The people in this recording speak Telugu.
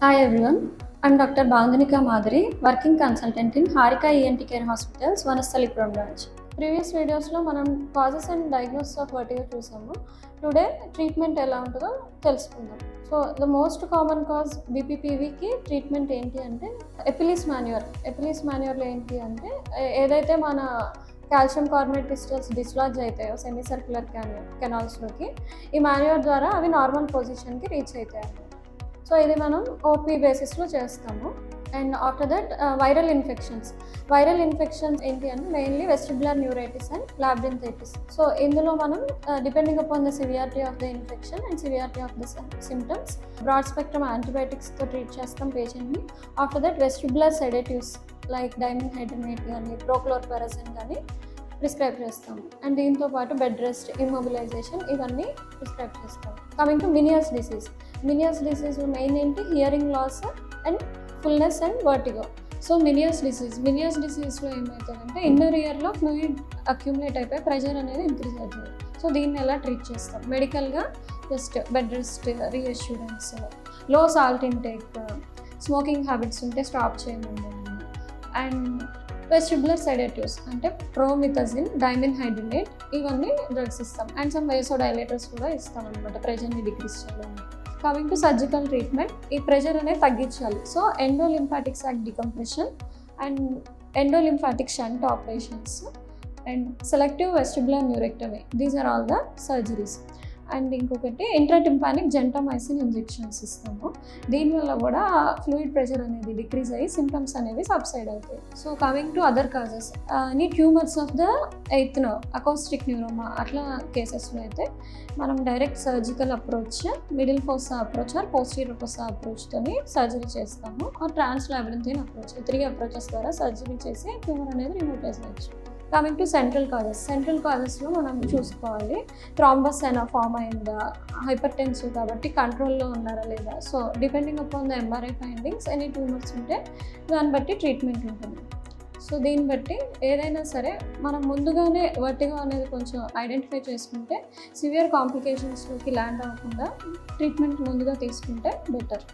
Hi everyone, I'm Dr. Bandhanika Madhuri, working consultant in Harika ENT Care Hospitals, Vanasthalipuram branch. Previous videos lo manam causes and diagnosis of vertigo chusamu. Today treatment ela untudo telusukundam. So the most common cause BPPV ki treatment enti ante Epilis manual. Epilis manual lo enti ante edaithe mana calcium carbonate crystals డిస్లాజ్ అవుతాయో సెమీసర్క్యులర్ కెనాల్స్లోకి ఈ మాన్యువర్ ద్వారా అవి నార్మల్ పొజిషన్కి రీచ్ అవుతాయి. సో ఇది మనం ఓపీ బేసిస్లో చేస్తాము. And after that viral infections ఏంటి అంటే mainly vestibular neuritis and labyrinthitis. So ఇందులో మనం depending upon the severity of the infection and severity of the symptoms broad spectrum యాంటీబయాటిక్స్తో ట్రీట్ చేస్తాం పేషెంట్ని. After that vestibular sedatives like dimenhydrinate కానీ ప్రోక్లోర్పెరజిన్ కానీ ప్రిస్క్రైబ్ చేస్తాము. అండ్ దీంతో పాటు బెడ్ రెస్ట్, ఇమ్మొబిలైజేషన్ ఇవన్నీ ప్రిస్క్రైబ్ చేస్తాం. Coming to Meniere's disease main ఏంటి hearing loss and fullness and vertigo. So మినియస్ డిసీజ్లో ఏమవుతుందంటే ఇన్నర్ ఇయర్లో ఫ్లూయిడ్ అక్యుములేట్ అయిపోయి ప్రెషర్ అనేది ఇంక్రీజ్ అవుతుంది. సో దీన్ని ఎలా ట్రీట్ చేస్తాం మెడికల్గా? జస్ట్ బెడ్ రెస్ట్, రీఅష్యూరెన్స్, లో సాల్ట్ ఇంటేక్, స్మోకింగ్ హ్యాబిట్స్ ఉంటే స్టాప్ చేయమండి. అండ్ వెస్టిబులర్ సెడేటివ్స్ అంటే ప్రోమిథజిన్, డైమెన్హైడ్రనేట్ ఇవన్నీ డ్రగ్స్ ఇస్తాం. అండ్ సమ్ వేసోడైలేటర్స్ కూడా ఇస్తాం అనమాట ప్రెషర్ని డిక్రీజ్ చేయడానికి. కమింగ్ టు సర్జికల్ ట్రీట్మెంట్, ఈ ప్రెషర్ అనేది తగ్గించాలి. So endolymphatic sac decompression and endolymphatic shunt operations and selective vestibular neurectomy, these are all the surgeries. And ఇంకొకటి ఇంట్రాటింపానిక్ జెంటామైసిన్ ఇంజెక్షన్స్ ఇస్తాము. దీనివల్ల కూడా ఫ్లూయిడ్ ప్రెషర్ అనేది డిక్రీజ్ అయ్యి సిమ్టమ్స్ అనేవి సబ్సైడ్ అవుతాయి. So coming to other causes, any tumours of the eighth nerve, acoustic neuroma అట్లా కేసెస్లో అయితే మనం direct surgical approach, middle fossa approach or posterior fossa అప్రోచ్తోని సర్జరీ చేస్తాము. Or translabyrinthine approach, 3 approaches ద్వారా సర్జరీ చేసి ట్యూమర్ అనేది రిమూవ్ చేసేయచ్చు. కమింగ్ టు సెంట్రల్ కాజెస్లో మనం చూసుకోవాలి థ్రాంబస్ అయినా ఫామ్ అయిందా, హైపర్ టెన్సివ్ కాబట్టి కంట్రోల్లో ఉన్నారా లేదా. So depending upon the MRI findings any tumours ఉంటే దాన్ని బట్టి ట్రీట్మెంట్ ఉంటుంది. సో దీన్ని బట్టి ఏదైనా సరే మనం ముందుగానే వర్టిగో అనేది కొంచెం ఐడెంటిఫై చేసుకుంటే సివియర్ కాంప్లికేషన్స్లోకి ల్యాండ్ అవ్వకుండా ట్రీట్మెంట్ ముందుగా తీసుకుంటే బెటర్.